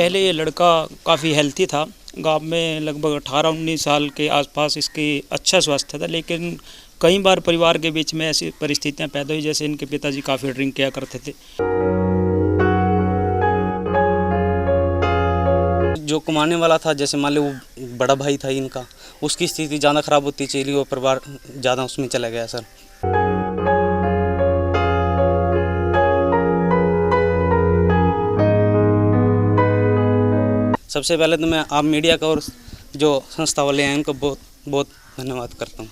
पहले ये लड़का काफ़ी हेल्थी था। गाँव में लगभग 18-19 साल के आसपास इसकी अच्छा स्वास्थ्य था, लेकिन कई बार परिवार के बीच में ऐसी परिस्थितियां पैदा हुई, जैसे इनके पिताजी काफ़ी ड्रिंक किया करते थे। जो कमाने वाला था, जैसे मान लो वो बड़ा भाई था इनका, उसकी स्थिति ज़्यादा ख़राब होती चली और परिवार ज़्यादा उसमें चला गया सर। सबसे पहले तो मैं आप मीडिया का और जो संस्था वाले हैं उनको बहुत बहुत धन्यवाद करता हूँ।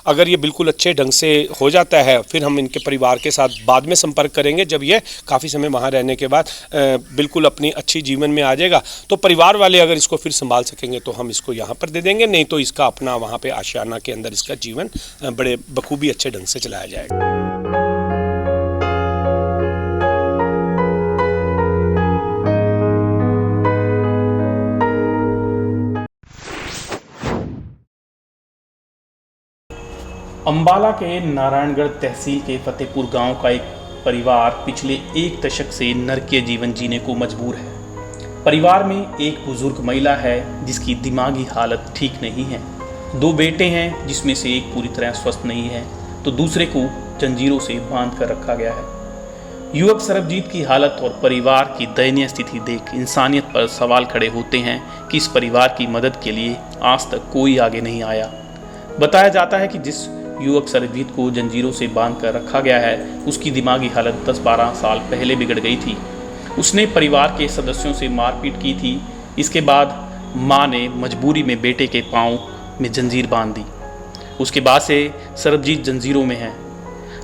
अगर ये बिल्कुल अच्छे ढंग से हो जाता है, फिर हम इनके परिवार के साथ बाद में संपर्क करेंगे। जब ये काफ़ी समय वहाँ रहने के बाद बिल्कुल अपनी अच्छी जीवन में आ जाएगा, तो परिवार वाले अगर इसको फिर संभाल सकेंगे तो हम इसको यहाँ पर दे देंगे, नहीं तो इसका अपना वहाँ पे आशियाना के अंदर इसका जीवन बड़े बखूबी अच्छे ढंग से चलाया जाएगा। अंबाला के नारायणगढ़ तहसील के फतेहपुर गांव का एक परिवार पिछले 1 दशक से नरकीय जीवन जीने को मजबूर है। परिवार में एक बुजुर्ग महिला है जिसकी दिमागी हालत ठीक नहीं है। 2 बेटे हैं जिसमें से एक पूरी तरह स्वस्थ नहीं है तो दूसरे को जंजीरों से बांध कर रखा गया है। युवक सरबजीत की हालत और परिवार की दयनीय स्थिति देख इंसानियत पर सवाल खड़े होते हैं कि इस परिवार की मदद के लिए आज तक कोई आगे नहीं आया। बताया जाता है कि जिस युवक सरबजीत को जंजीरों से बांध कर रखा गया है, उसकी दिमागी हालत 10-12 साल पहले बिगड़ गई थी। उसने परिवार के सदस्यों से मारपीट की थी। इसके बाद मां ने मजबूरी में बेटे के पांव में जंजीर बांध दी। उसके बाद से सरबजीत जंजीरों में है।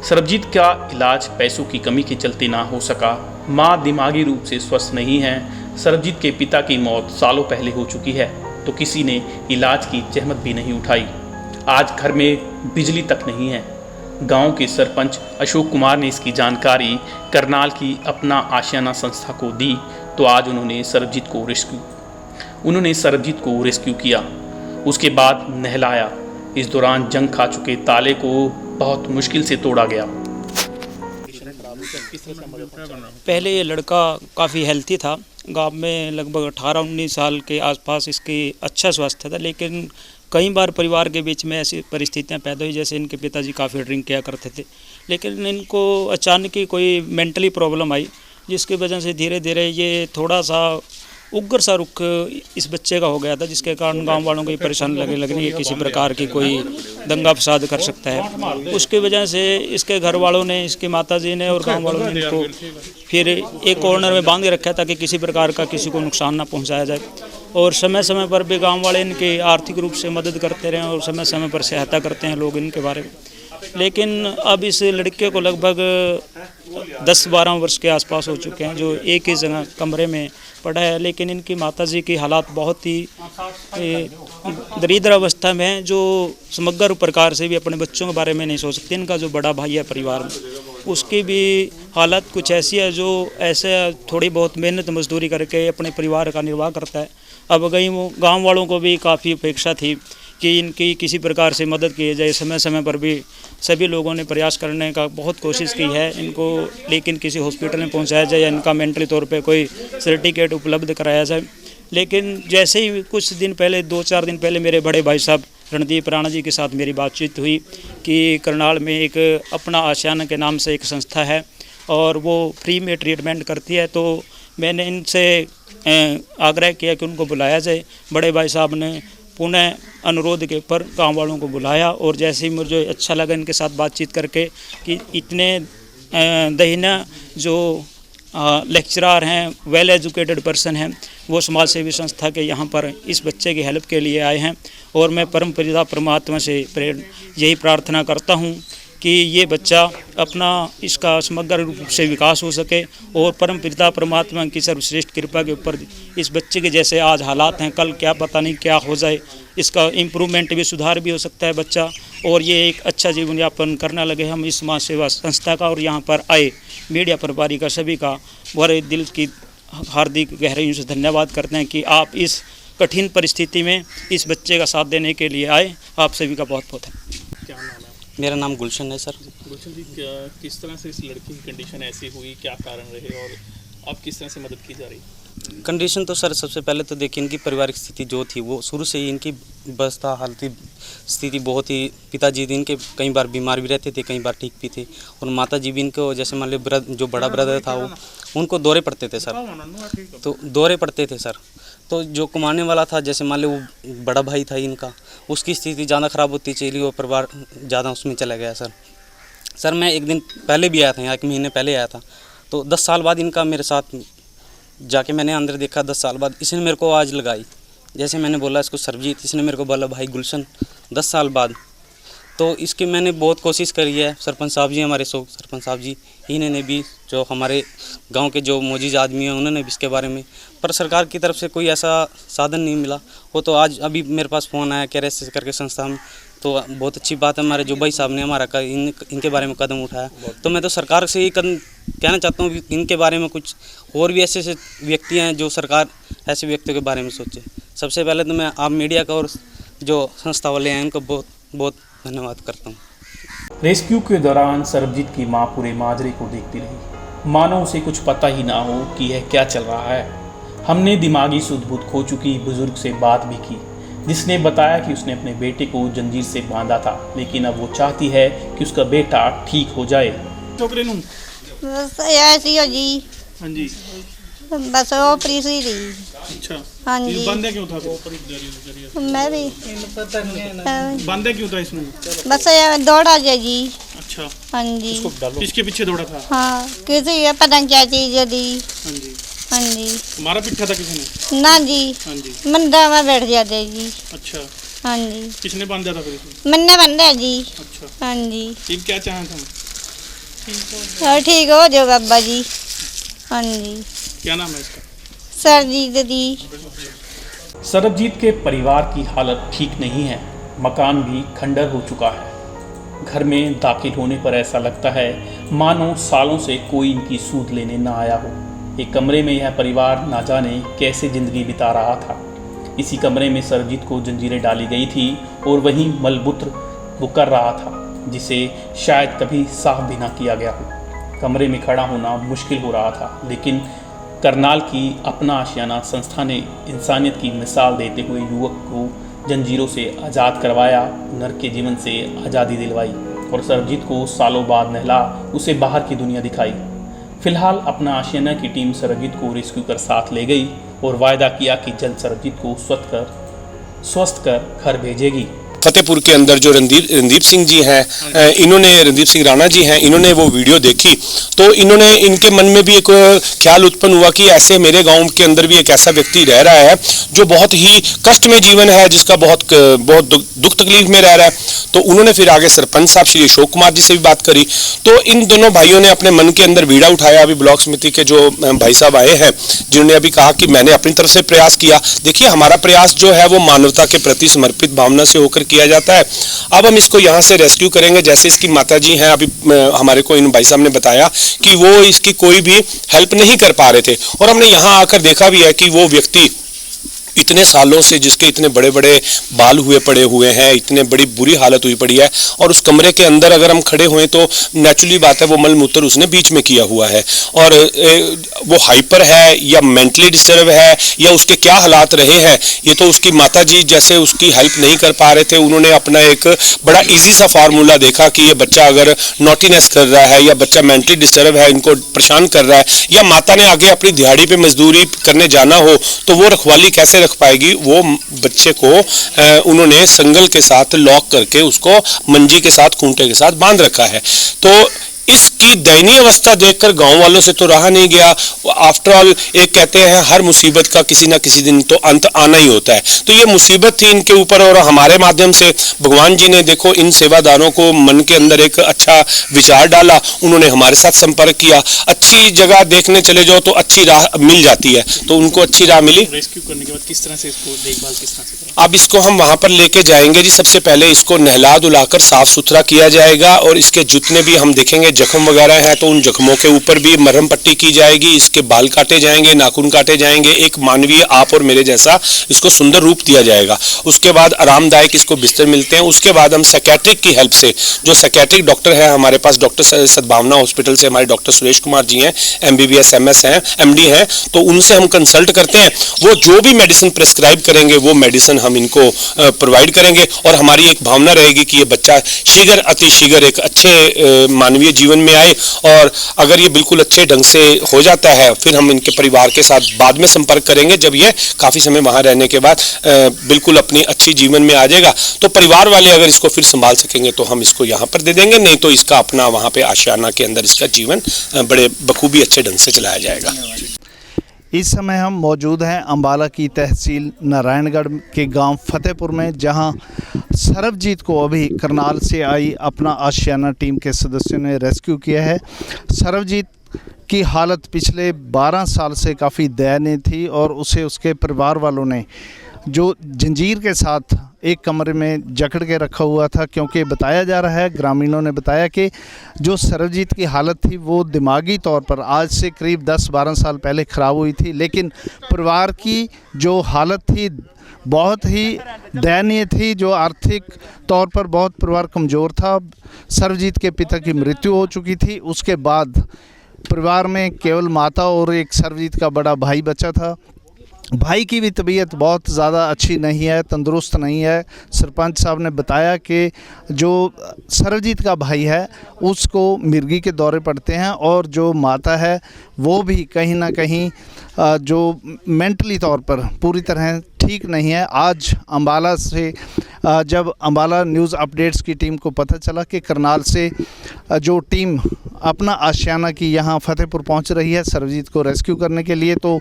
सरबजीत का इलाज पैसों की कमी के चलते ना हो सका। मां दिमागी रूप से स्वस्थ नहीं है। सरबजीत के पिता की मौत सालों पहले हो चुकी है तो किसी ने इलाज की जहमत भी नहीं उठाई। आज घर में बिजली तक नहीं है। गांव के सरपंच अशोक कुमार ने इसकी जानकारी करनाल की अपना आशियाना संस्था को दी तो आज उन्होंने सरबजीत को रेस्क्यू किया। उसके बाद नहलाया। इस दौरान जंग खा चुके ताले को बहुत मुश्किल से तोड़ा गया। पहले ये लड़का काफ़ी हेल्थी था। गांव में लगभग 18-19 साल के आसपास इसकी अच्छा स्वास्थ्य था, लेकिन कई बार परिवार के बीच में ऐसी परिस्थितियां पैदा हुई, जैसे इनके पिताजी काफ़ी ड्रिंक किया करते थे, लेकिन इनको अचानक ही कोई मेंटली प्रॉब्लम आई, जिसकी वजह से धीरे धीरे ये थोड़ा सा उग्र सा रुख इस बच्चे का हो गया था, जिसके कारण गांव वालों को ये परेशानी लगने कि किसी प्रकार की कोई दंगा फसाद कर सकता है। उसकी वजह से इसके घर वालों ने, इसकी माताजी ने और गांव वालों ने इसको फिर एक कॉर्नर में बांध के रखा था कि किसी प्रकार का किसी को नुकसान ना पहुंचाया जाए। और समय समय पर भी गांव वाले इनकी आर्थिक रूप से मदद करते रहे और समय समय पर सहायता करते हैं लोग इनके बारे में। लेकिन अब इस लड़के को लगभग 10-12 वर्ष के आसपास हो चुके हैं, जो एक ही जगह कमरे में पड़ा है। लेकिन इनकी माताजी की हालात बहुत ही दरिद्र अवस्था में है, जो समग्र प्रकार से भी अपने बच्चों के बारे में नहीं सोच सकते। इनका जो बड़ा भाई है परिवार में, उसकी भी हालत कुछ ऐसी है जो ऐसे थोड़ी बहुत मेहनत मजदूरी करके अपने परिवार का निर्वाह करता है। अब गांव वालों को भी काफ़ी अपेक्षा थी कि इनकी किसी प्रकार से मदद की जाए। समय समय पर भी सभी लोगों ने प्रयास करने का बहुत कोशिश की है इनको, लेकिन किसी हॉस्पिटल में पहुंचाया जाए या इनका मेंटली तौर पे कोई सर्टिफिकेट उपलब्ध कराया जाए। लेकिन जैसे ही कुछ दिन पहले, 2-4 दिन पहले, मेरे बड़े भाई साहब रणदीप राणा जी के साथ मेरी बातचीत हुई कि करनाल में एक अपना आशियाना के नाम से एक संस्था है और वो फ्री में ट्रीटमेंट करती है। तो मैंने इनसे आग्रह किया कि उनको बुलाया जाए। बड़े भाई साहब ने पुनः अनुरोध के ऊपर गाँव वालों को बुलाया और जैसे ही मुझे अच्छा लगा इनके साथ बातचीत करके कि इतने दहीना जो लेक्चरर हैं, वेल एजुकेटेड पर्सन हैं, वो समाज सेवी संस्था के यहाँ पर इस बच्चे की हेल्प के लिए आए हैं। और मैं परम पिता परमात्मा से यही प्रार्थना करता हूँ कि ये बच्चा अपना इसका समग्र रूप से विकास हो सके और परम पिता परमात्मा की सर्वश्रेष्ठ कृपा के ऊपर इस बच्चे के जैसे आज हालात हैं, कल क्या पता नहीं क्या हो जाए, इसका इम्प्रूवमेंट भी, सुधार भी हो सकता है बच्चा, और ये एक अच्छा जीवन यापन करने लगे। हम इस समाज सेवा संस्था का और यहाँ पर आए मीडिया प्रभारी का, सभी का बड़े दिल की हार्दिक गहराइयों से धन्यवाद करते हैं कि आप इस कठिन परिस्थिति में इस बच्चे का साथ देने के लिए आए। आप सभी का बहुत बहुत है। क्या नाम है? मेरा नाम गुलशन है सर। गुलशन जी, किस तरह से इस लड़की की कंडीशन ऐसी हुई, क्या कारण रहे और अब किस तरह से मदद की जा रही? कंडीशन तो सर सबसे पहले तो देखिए इनकी पारिवारिक स्थिति जो थी वो शुरू से ही इनकी अवस्था हालती स्थिति बहुत ही, पिताजी इनके कई बार बीमार भी रहते थे, कई बार ठीक भी थे, और माता जी भी इनको जैसे मान लो जो बड़ा ब्रदर था वो उनको दौरे पड़ते थे सर, तो दौरे पड़ते थे सर। तो जो कमाने वाला था जैसे मान लो वो बड़ा भाई था इनका, उसकी स्थिति ज़्यादा ख़राब होती चली, वो परिवार ज़्यादा उसमें चला गया सर। सर मैं एक दिन पहले भी आया था, यहाँ 1 महीने पहले आया था, तो 10 साल बाद इनका मेरे साथ जाके मैंने अंदर देखा। 10 साल बाद इसने मेरे को आवाज़ लगाई, जैसे मैंने बोला इसको सरजीत, इसने मेरे को बोला भाई गुलशन, 10 साल बाद। तो इसकी मैंने बहुत कोशिश करी है। सरपंच साहब जी, हमारे सरपंच साहब जी, इन्होंने भी, जो हमारे गांव के जो मौजूद आदमी हैं उन्होंने भी इसके बारे में, पर सरकार की तरफ से कोई ऐसा साधन नहीं मिला। वो तो आज अभी मेरे पास फ़ोन आया कह रहे करके संस्था में, तो बहुत अच्छी बात है। हमारे जो भाई साहब ने हमारा इनके बारे में कदम उठाया, तो मैं तो सरकार से ये कदम कहना चाहता हूँ कि इनके बारे में कुछ और भी ऐसे ऐसे व्यक्ति हैं जो सरकार ऐसे व्यक्तियों के बारे में सोचे। सबसे पहले तो मैं आप मीडिया का और जो संस्था वाले हैं इनको बहुत बहुत धन्यवाद करता हूँ। रेस्क्यू के दौरान सरबजीत की मां पूरे माजरे को देखती रही, मानो उसे कुछ पता ही ना हो कि यह क्या चल रहा है। हमने दिमागी सुध-बुध खो चुकी बुजुर्ग से बात भी की, जिसने बताया कि उसने अपने बेटे को जंजीर से बांधा था, लेकिन अब वो चाहती है कि उसका बेटा ठीक हो जाए। छोकरे नूं बस ऐसी हो जी। हाँ जी, बस वो प्रीसी थी। अच्छा। हाँ जी। बंदे क्यों था? मैं भी बंदे क्यों था इसमें? बस ये दौड़ा जा जी। अच्छा। हाँ जी। किसके पीछे दौड़ा था? हाँ, किसी ये पता नहीं क्या चीज दी। हाँ जी। हाँ जी। मारा पीटा था किसी ने? ना जी। हाँ जी। मंदा में बैठ जाते जी। अच्छा। हाँ जी। किसने बांधा था फिर इसमें? मन्ने बंदे जी। अच्छा। हाँ जी। ठीक, क्या चाहा था? और ठीक हो जो बाबा जी। हाँ जी। क्या नाम है इसका? सरजीत दी। सरबजीत के परिवार की हालत ठीक नहीं है, मकान भी खंडर हो चुका है। घर में दाखिल होने पर ऐसा लगता है मानो सालों से कोई इनकी सूध लेने ना आया हो। एक कमरे में यह परिवार ना जाने कैसे जिंदगी बिता रहा था। इसी कमरे में सरबजीत को जंजीरें डाली गई थी और वहीं मलमूत्र वो कर रहा था, जिसे शायद कभी साफ भी ना किया गया हो। कमरे में खड़ा होना मुश्किल हो रहा था, लेकिन करनाल की अपना आशियाना संस्था ने इंसानियत की मिसाल देते हुए युवक को जंजीरों से आज़ाद करवाया, नर्क के जीवन से आज़ादी दिलवाई और सरबजीत को सालों बाद नहला उसे बाहर की दुनिया दिखाई। फिलहाल अपना आशियाना की टीम सरबजीत को रेस्क्यू कर साथ ले गई और वायदा किया कि जल्द सरबजीत को स्वस्थ कर घर भेजेगी। फतेहपुर के अंदर जो रणदीप सिंह जी हैं, इन्होंने रणदीप सिंह राणा जी हैं, इन्होंने वो वीडियो देखी तो इनके मन में भी एक ख्याल उत्पन्न हुआ कि ऐसे मेरे गांव के अंदर भी एक ऐसा व्यक्ति रह रहा है जो बहुत ही कष्ट में जीवन है, जिसका बहुत दुख तकलीफ में रह रहा है। तो उन्होंने फिर आगे सरपंच साहब श्री अशोक कुमार जी से भी बात करी, तो इन दोनों भाइयों ने अपने मन के अंदर बीड़ा उठाया। अभी ब्लॉक समिति के जो भाई साहब आए हैं, जिन्होंने अभी कहा कि मैंने अपनी तरफ से प्रयास किया। देखिए, हमारा प्रयास जो है वो मानवता के प्रति समर्पित भावना से होकर किया जाता है। अब हम इसको यहाँ से रेस्क्यू करेंगे। जैसे इसकी माताजी हैं, अभी हमारे को इन भाई साहब ने बताया कि वो इसकी कोई भी हेल्प नहीं कर पा रहे थे, और हमने यहाँ आकर देखा भी है कि वो व्यक्ति इतने सालों से, जिसके इतने बड़े बड़े बाल हुए पड़े हुए हैं, इतने बड़ी बुरी हालत हुई पड़ी है, और उस कमरे के अंदर अगर हम खड़े हुए तो नेचुरली बात है वो मलमूत्र उसने बीच में किया हुआ है, और वो हाइपर है या मेंटली डिस्टर्ब है या उसके क्या हालात रहे हैं, ये तो उसकी माताजी जैसे उसकी हेल्प नहीं कर पा रहे थे। उन्होंने अपना एक बड़ा ईजी सा फार्मूला देखा कि ये बच्चा अगर नॉटीनेस कर रहा है या बच्चा मेंटली डिस्टर्ब है, इनको परेशान कर रहा है, या माता ने आगे अपनी दिहाड़ी पे मजदूरी करने जाना हो तो वो रखवाली कैसे रख पाएगी। वो बच्चे को उन्होंने संगल के साथ लॉक करके उसको मंजी के साथ खूंटे के साथ बांध रखा है। तो इसकी दयनीय अवस्था देखकर गांव वालों से तो रहा नहीं गया। आफ्टर ऑल एक कहते हैं हर मुसीबत का किसी ना किसी दिन तो अंत आना ही होता है, तो ये मुसीबत थी इनके ऊपर, और हमारे माध्यम से भगवान जी ने देखो इन सेवादारों को मन के अंदर एक अच्छा विचार डाला। उन्होंने हमारे साथ संपर्क किया। अच्छी जगह देखने चले जाओ तो अच्छी राह मिल जाती है, तो उनको अच्छी राह मिली। रेस्क्यू करने के बाद किस तरह से इसको देखभाल किस तरह से करें? अब इसको हम वहां पर लेके जाएंगे जी। सबसे पहले इसको नहला धुलाकर साफ सुथरा किया जाएगा, और इसके जितने भी हम देखेंगे जख्म वगैरह हैं तो उन जख्मों के ऊपर भी मरहम पट्टी की जाएगी, इसके बाल काटे जाएंगे, नाखून काटे जाएंगे, एक मानवीय आप और मेरे जैसा इसको सुंदर रूप दिया जाएगा। उसके बाद आरामदायक इसको बिस्तर मिलते हैं। उसके बाद हम साइकेट्रिक की हेल्प से, जो साइकेट्रिक डॉक्टर है हमारे पास, डॉक्टर सद्भावना हॉस्पिटल से हमारे डॉक्टर सुरेश कुमार जी हैं, MBBS MS हैं, MD हैं, तो उनसे हम कंसल्ट करते हैं। वो जो भी मेडिसिन प्रेस्क्राइब करेंगे वो मेडिसिन हम इनको प्रोवाइड करेंगे और हमारी एक भावना रहेगी कि ये बच्चा शीघ्र अतिशीघ्र एक अच्छे मानवीय जीवन में आए। और अगर ये बिल्कुल अच्छे ढंग से हो जाता है फिर हम इनके परिवार के साथ बाद में संपर्क करेंगे, जब ये काफ़ी समय वहाँ रहने के बाद बिल्कुल अपनी अच्छी जीवन में आ जाएगा। तो परिवार वाले अगर इसको फिर संभाल सकेंगे तो हम इसको यहाँ पर दे देंगे, नहीं तो इसका अपना वहाँ पे आशियाना के अंदर इसका जीवन बड़े बखूबी अच्छे ढंग से चलाया जाएगा। इस समय हम मौजूद हैं अम्बाला की तहसील नारायणगढ़ के गांव फतेहपुर में, जहां सरबजीत को अभी करनाल से आई अपना आशियाना टीम के सदस्यों ने रेस्क्यू किया है। सरबजीत की हालत पिछले 12 साल से काफ़ी दयनीय थी और उसे उसके परिवार वालों ने जो जंजीर के साथ एक कमरे में जकड़ के रखा हुआ था, क्योंकि बताया जा रहा है, ग्रामीणों ने बताया कि जो सरबजीत की हालत थी वो दिमागी तौर पर आज से करीब 10-12 साल पहले ख़राब हुई थी, लेकिन परिवार की जो हालत थी बहुत ही दयनीय थी, जो आर्थिक तौर पर बहुत परिवार कमज़ोर था। सरबजीत के पिता की मृत्यु हो चुकी थी, उसके बाद परिवार में केवल माता और एक सरबजीत का बड़ा भाई बचा था। भाई की भी तबीयत बहुत ज़्यादा अच्छी नहीं है, तंदुरुस्त नहीं है। सरपंच साहब ने बताया कि जो सरबजीत का भाई है उसको मिर्गी के दौरे पड़ते हैं और जो माता है वो भी कहीं ना कहीं जो मेंटली तौर पर पूरी तरह ठीक नहीं है। आज अम्बाला से जब अम्बाला न्यूज़ अपडेट्स की टीम को पता चला कि करनाल से जो टीम अपना आशियाना की यहाँ फतेहपुर पहुँच रही है सरबजीत को रेस्क्यू करने के लिए, तो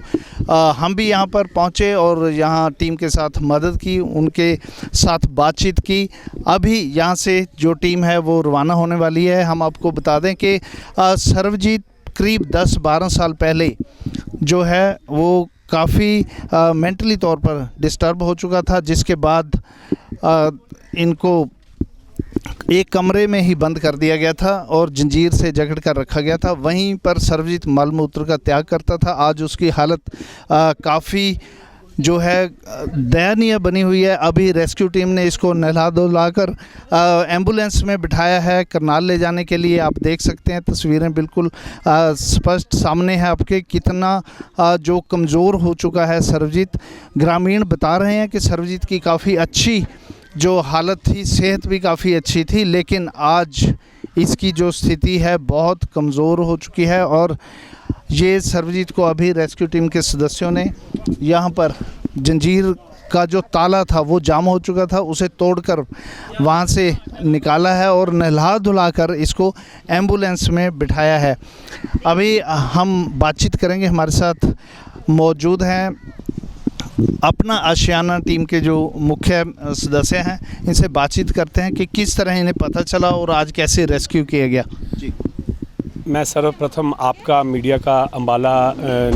हम भी यहाँ पर पहुँचे और यहाँ टीम के साथ मदद की, उनके साथ बातचीत की। अभी यहाँ से जो टीम है वो रवाना होने वाली है। हम आपको बता दें कि सरबजीत करीब 10-12 साल पहले जो है वो काफ़ी मेंटली तौर पर डिस्टर्ब हो चुका था, जिसके बाद इनको एक कमरे में ही बंद कर दिया गया था और जंजीर से जकड़ कर रखा गया था। वहीं पर सरबजीत मल मूत्र का त्याग करता था। आज उसकी हालत काफ़ी जो है दयनीय बनी हुई है। अभी रेस्क्यू टीम ने इसको नहला धुलाकर एम्बुलेंस में बिठाया है करनाल ले जाने के लिए। आप देख सकते हैं तस्वीरें बिल्कुल स्पष्ट सामने है आपके, कितना जो कमज़ोर हो चुका है सरबजीत। ग्रामीण बता रहे हैं कि सरबजीत की काफ़ी अच्छी जो हालत थी, सेहत भी काफ़ी अच्छी थी, लेकिन आज इसकी जो स्थिति है बहुत कमज़ोर हो चुकी है। और ये सरबजीत को अभी रेस्क्यू टीम के सदस्यों ने यहाँ पर जंजीर का जो ताला था वो जाम हो चुका था, उसे तोड़कर वहाँ से निकाला है और नहला धुलाकर इसको एम्बुलेंस में बिठाया है। अभी हम बातचीत करेंगे, हमारे साथ मौजूद हैं अपना आशियाना टीम के जो मुख्य सदस्य हैं, इनसे बातचीत करते हैं कि किस तरह इन्हें पता चला और आज कैसे रेस्क्यू किया गया। जी, मैं सर्वप्रथम आपका मीडिया का अम्बाला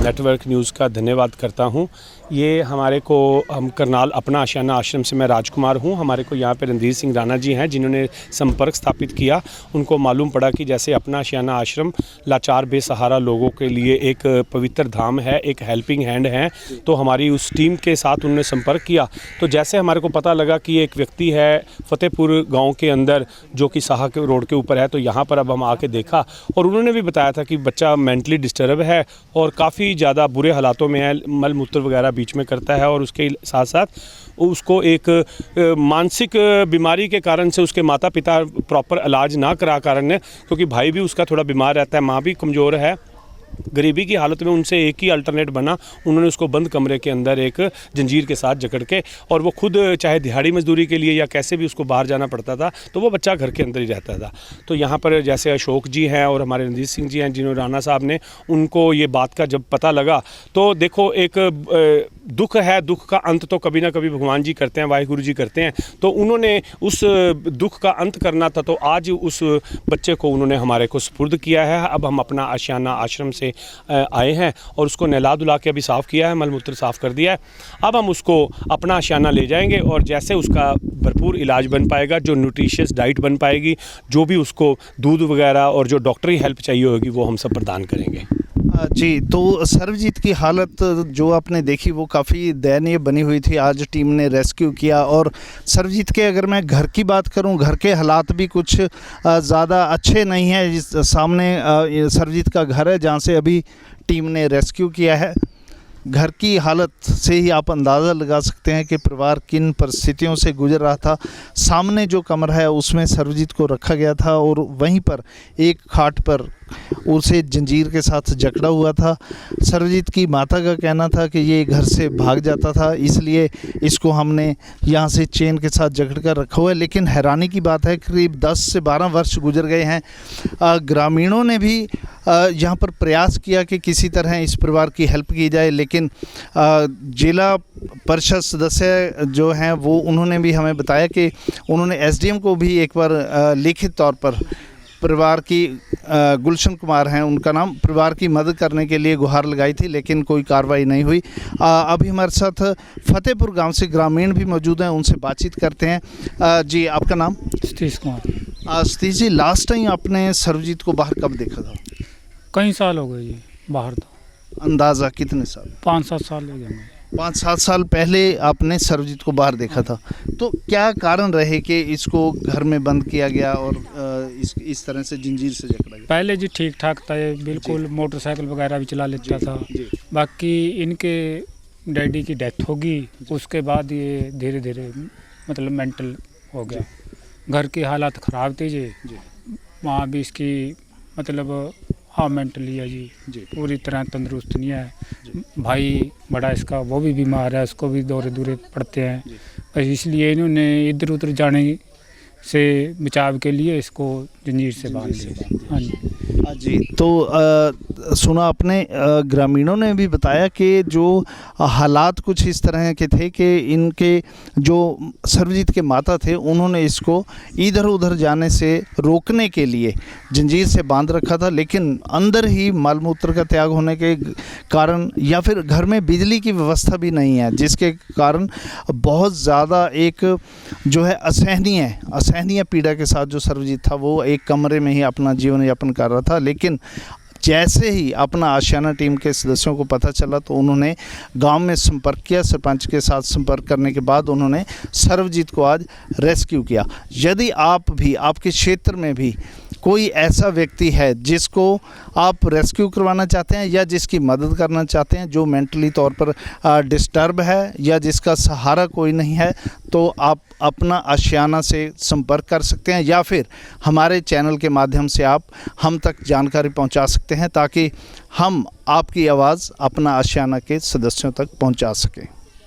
नेटवर्क न्यूज़ का धन्यवाद करता हूं। ये हमारे को हम करनाल अपना आशियाना आश्रम से मैं राजकुमार हूं। हमारे को यहाँ पे रणधीर सिंह राणा जी हैं जिन्होंने संपर्क स्थापित किया। उनको मालूम पड़ा कि जैसे अपना आशियाना आश्रम लाचार बेसहारा लोगों के लिए एक पवित्र धाम है, एक हेल्पिंग हैंड है, तो हमारी उस टीम के साथ उन्होंने संपर्क किया। तो जैसे हमारे को पता लगा कि एक व्यक्ति है फतेहपुर गाँव के अंदर जो कि साहा के रोड के ऊपर है, तो यहाँ पर अब हम आके देखा और उन्होंने भी बताया था कि बच्चा मेंटली डिस्टर्ब है और काफ़ी ज़्यादा बुरे हालातों में है, मल मूत्र वगैरह बीच में करता है और उसके साथ साथ उसको एक मानसिक बीमारी के कारण से उसके माता पिता प्रॉपर इलाज ना करा कारण है, क्योंकि भाई भी उसका थोड़ा बीमार रहता है, माँ भी कमज़ोर है। गरीबी की हालत में उनसे एक ही अल्टरनेट बना, उन्होंने उसको बंद कमरे के अंदर एक जंजीर के साथ जकड़ के, और वो खुद चाहे दिहाड़ी मजदूरी के लिए या कैसे भी उसको बाहर जाना पड़ता था, तो वो बच्चा घर के अंदर ही रहता था। तो यहाँ पर जैसे अशोक जी हैं और हमारे रणजीत सिंह जी हैं, जिन्होंने राणा साहब ने, उनको ये बात का जब पता लगा, तो देखो एक दुख है, दुख का अंत तो कभी ना कभी भगवान जी करते हैं, वाहिगुरु जी करते हैं, तो उन्होंने उस दुख का अंत करना था, तो आज उस बच्चे को उन्होंने हमारे को सुपुर्द किया है। अब हम अपना आशियाना आश्रम से आए हैं और उसको नहला धुला के अभी साफ़ किया है, मलमूत्र साफ़ कर दिया है। अब हम उसको अपना आशियाना ले जाएंगे और जैसे उसका भरपूर इलाज बन पाएगा, जो न्यूट्रिशियस डाइट बन पाएगी, जो भी उसको दूध वगैरह और जो डॉक्टरी हेल्प चाहिए होगी वो हम सब प्रदान करेंगे। जी, तो सर्वजीत की हालत जो आपने देखी वो काफ़ी दयनीय बनी हुई थी। आज टीम ने रेस्क्यू किया और सर्वजीत के अगर मैं घर की बात करूं, घर के हालात भी कुछ ज़्यादा अच्छे नहीं हैं। इस सामने सर्वजीत का घर है जहां से अभी टीम ने रेस्क्यू किया है। घर की हालत से ही आप अंदाज़ा लगा सकते हैं कि परिवार किन परिस्थितियों से गुजर रहा था। सामने जो कमरा है उसमें सर्वजीत को रखा गया था और वहीं पर एक खाट पर उसे जंजीर के साथ जकड़ा हुआ था। सर्वजीत की माता का कहना था कि ये घर से भाग जाता था, इसलिए इसको हमने यहाँ से चेन के साथ जकड़ कर रखा हुआ है। लेकिन हैरानी की बात है, करीब 10 से 12 वर्ष गुजर गए हैं। ग्रामीणों ने भी यहाँ पर प्रयास किया कि किसी तरह इस परिवार की हेल्प की जाए, लेकिन जिला परिषद सदस्य जो हैं वो उन्होंने भी हमें बताया कि उन्होंने एसडीएम को भी एक बार लिखित तौर पर परिवार की गुलशन कुमार हैं उनका नाम, परिवार की मदद करने के लिए गुहार लगाई थी, लेकिन कोई कार्रवाई नहीं हुई। अभी हमारे साथ फतेहपुर गांव से ग्रामीण भी मौजूद हैं, उनसे बातचीत करते हैं। जी, आपका नाम? सतीश कुमार। सतीश जी, लास्ट टाइम आपने सर्वजीत को बाहर कब देखा था? कई साल हो गए जी बाहर। तो अंदाज़ा कितने साल? 5-7 साल हो गए। 5-7 साल पहले आपने सर्वजीत को बाहर देखा था। तो क्या कारण रहे कि इसको घर में बंद किया गया और इस तरह से जंजीर से जकड़ा गया? पहले जी ठीक ठाक था, ये बिल्कुल मोटरसाइकिल वगैरह भी चला लेता था। बाकी इनके डैडी की डेथ होगी, उसके बाद ये धीरे धीरे मतलब मेंटल हो गया। घर की हालात ख़राब थी जी, वहाँ भी इसकी मतलब हाँ मेंटली है जी, पूरी तरह तंदुरुस्त नहीं है। भाई बड़ा इसका वो भी बीमार है, उसको भी दौरे दूरे पड़ते हैं, बस इसलिए इन्होंने इधर उधर जाने से बचाव के लिए इसको जंजीर से बांध दिया। हाँ जी। तो सुना आपने, ग्रामीणों ने भी बताया कि जो हालात कुछ इस तरह के थे कि इनके जो सर्वजीत के माता थे उन्होंने इसको इधर उधर जाने से रोकने के लिए जंजीर से बांध रखा था, लेकिन अंदर ही मालमूत्र का त्याग होने के कारण या फिर घर में बिजली की व्यवस्था भी नहीं है, जिसके कारण बहुत ज़्यादा एक जो है असहनीय पीड़ा के साथ जो सर्वजीत था वो एक कमरे में ही अपना जीवन यापन कर रहा था। लेकिन जैसे ही अपना आशियाना टीम के सदस्यों को पता चला तो उन्होंने गांव में संपर्क किया। सरपंच के साथ संपर्क करने के बाद उन्होंने सर्वजीत को आज रेस्क्यू किया। यदि आप भी, आपके क्षेत्र में भी कोई ऐसा व्यक्ति है जिसको आप रेस्क्यू करवाना चाहते हैं या जिसकी मदद करना चाहते हैं, जो मेंटली तौर पर डिस्टर्ब है या जिसका सहारा कोई नहीं है, तो आप अपना आशियाना से संपर्क कर सकते हैं या फिर हमारे चैनल के माध्यम से आप हम तक जानकारी पहुंचा सकते हैं, ताकि हम आपकी आवाज़ अपना आशियाना के सदस्यों तक पहुंचा सकें।